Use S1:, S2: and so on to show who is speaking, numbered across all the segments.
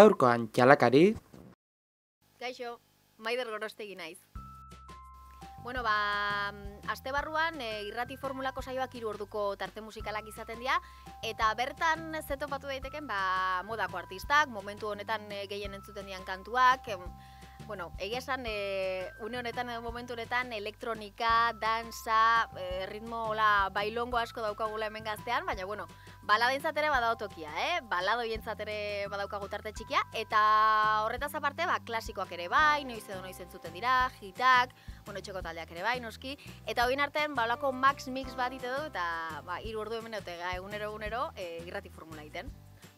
S1: Gaurkoan txalakari.
S2: Kaixo, Maider Gorostegi naiz. Bueno, aste barruan irrati formulako saioak 3 orduko tarte musikalak izaten dira, eta bertan ze topatu daiteken modako artistak, momentu honetan gehien entzuten dian kantuak, bueno, egia esan, une honetan, momentu honetan, elektronika, dansa, ritmo bailongo asko daukagula hemen Gaztean, baina, bueno, baladoentzat ere badao tokia, baladoientzat ere badaukagu tarte txikia, eta horretaz aparte, klasikoak ere bai, noiz edo noiz entzuten dira, hitak, bueno, etxeko taldeak ere bai, noski, eta hoien artean, holako max mix bat ite du, eta 3 ordu hemen otega egunero irrati formula egiten.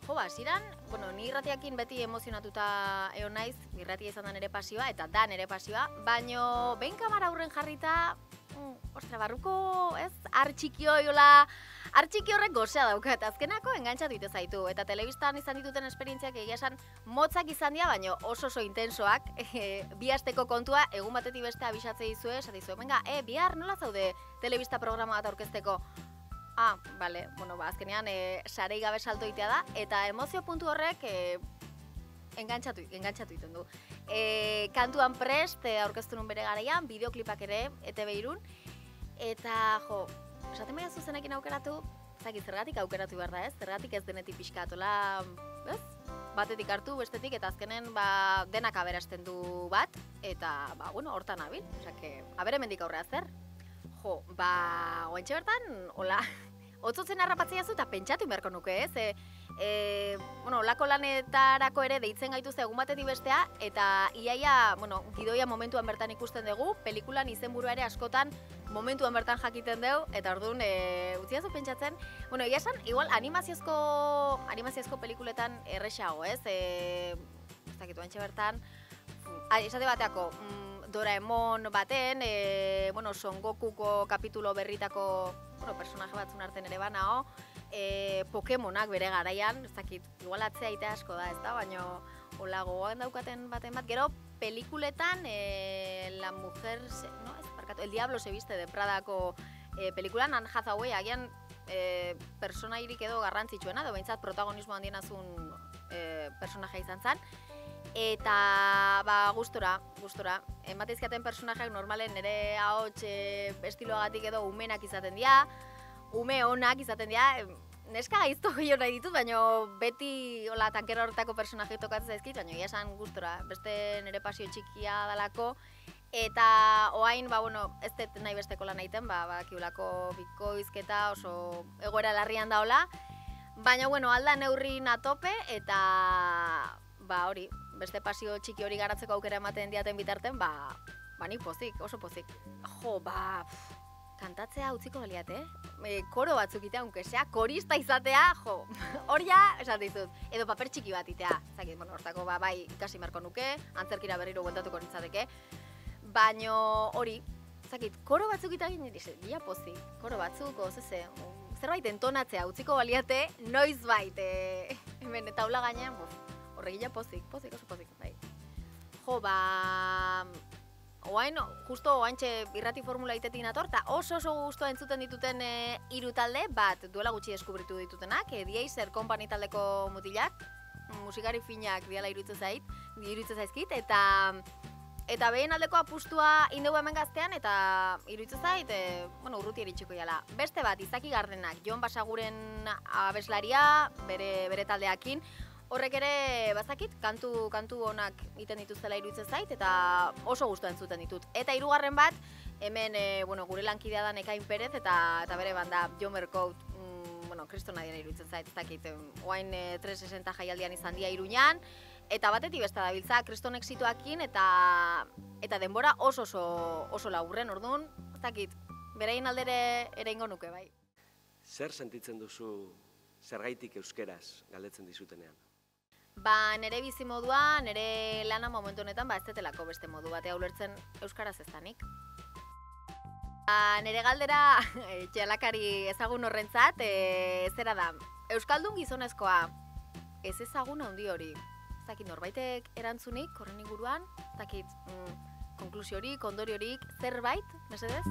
S2: Jo, hasieran, bueno, ni irratiakin beti emozionatuta egon naiz, irratia izan da nere pasioa, eta da nere pasioa, baino behin kamara aurren jarrita, ostra, barruko, ez, artxiki horrek gozea dauka, eta azkenako engantzatu ite zaitu, eta telebistan izan dituten esperientziak egia esan motzak izan dira, baino oso intensoak, bi asteko kontua, egun batetik beste abixatze dizue, esatizue, venga, bihar nola zaude telebista programa bat aurkezteko? Bale, bueno, azkenean sarei gabe salto itea da, eta emozio puntu horrek engantzatu iten du. Kantuan prest, aurkeztu nun bere garaian, bideoklipak ere, ETV Irun, eta jo, esaten baina zuzenekin aukeratu, zergatik aukeratu behar da ez, zergatik ez denetik pixkatola, ez? Batetik hartu, bestetik, eta azkenen denak aberasten du bat, eta, bueno, hortan nabil, abere mendik aurrea zer. Jo, oentxe bertan, hola, otzotzen harrapatzea zu eta pentsatu inberko nuke, ez? Bueno, olako lanetarako ere deitzen gaituzte egun batetik bestea, eta iaia, bueno, gidoia momentuan bertan ikusten dugu, pelikulan izenburua ere askotan momentuan bertan jakiten dugu, eta orduan, utziazu pentsatzen, bueno, egia esan, igual animaziozko pelikuletan errexago, ez? Ez dakit, oentxe bertan, esate bateako, Doraemon baten, bueno, Son Gokuko kapitulo berritako, bueno, personaje batzun artean ere banao, Pokemonak bere garaian, ez dakit, igual atzea ite asko da, ez da, baina hola gogoan daukaten baten bat, gero pelikuletan, La Mujer, no, ez, barkatu, El Diablo se viste de Pradako pelikulan, Anne Hathaway, agian personairik edo garrantzitsuena, edo behintzat protagonismo handien azun personaje izan zen, eta gustora, emateizkaten personajeak normalen nire ahots estiloagatik edo umenak izaten dira, ume onak izaten dira, neska gaizto gehiago nahi ditut, baina beti tankera horretako personaje tokatzen zaizkit, baina egia esan gustora, beste nire pasio txikia dalako, eta oain, bueno, ez dut nahi besteko lan egiten, kiulako bikoizketa oso egoera larrian daola, baina, bueno, alda neurrin atope, eta hori, beste pasio txiki hori garatzeko aukera ematen diaten bitarten, nik pozik, oso pozik. Jo, kantatzea utziko baliate, koro batzuk itea, aunque sea, korista izatea, jo, hor ja, esan dizut, edo paper txiki bat itea, zakit, bueno, hortako bai ikasi marko nuke, antzerkira berriro bueltatuko nintzateke, baino hori, zakit, koro batzuk itea ginen, dia pozik, koro batzuk, zerbait entonatzea utziko baliate, noiz bait, hemen taula gainean, horregila pozik, oso pozik, bai. Jo, justo oaintxe irrati formula itetik nator, eta oso guztua entzuten dituten 3 talde, bat duela gutxi deskubritu ditutenak, Dieiser Company taldeko mutilak, musikari finak diala iruditzen zaizkit, eta behin aldeko apustua indegu hemen Gaztean, eta iruditzen zait, bueno, urruti eritxiko jala. Beste bat, Izaki Gardenak, Jon Basaguren abeslaria, bere taldeakin, horrek ere, bazakit, kantu honak iten dituztela iruditzen zait, eta oso guztua entzuten ditut. Eta 3. bat, hemen, bueno, gure lankidea da Ekain Perez, eta bere banda, Jon Berkout, bueno, kriston nadien iruditzen zait, ez dakit, oain 360 jaialdian izan dia Iruñan, eta batetik beste dabiltza, kriston exitoakin, eta denbora oso laburren, orduan, ez dakit, beraien aldere ere ingo nuke, bai.
S3: Zer sentitzen duzu zergaitik euskeraz galdetzen dizutenean?
S2: Nere bizi modua, nere lana momentu honetan, ez detelako beste modu batea ulertzen euskaraz ez danik. Nere galdera, txalakari ezagun horrentzat, zera da, euskaldun gizonezkoa, ez ezagun handi hori. Ez dakit norbaitek erantzunik, horren inguruan, ez dakit konklusiorik, ondoriorik, zerbait, mesedez?